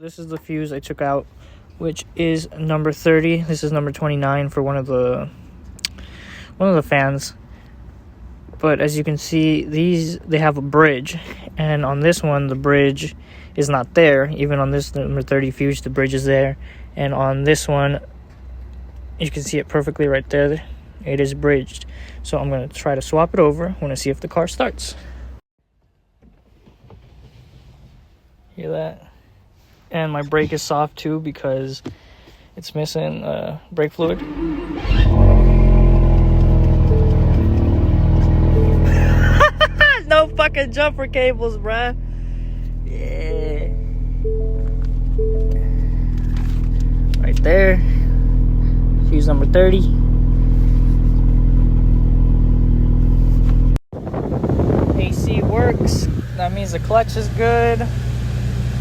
This is the fuse I took out, which is number 30. This is number 29 for one of the fans. But as you can see, they have a bridge, and on this one the bridge is not there. Even on this number 30 fuse, the bridge is there, and on this one you can see it perfectly right there. It is bridged. So I'm going to try to swap it over. I want to see if the car starts. Hear that? And my brake is soft too because it's missing brake fluid. No fucking jumper cables, bruh. Yeah. Right there. Fuse number 30. AC works. That means the clutch is good.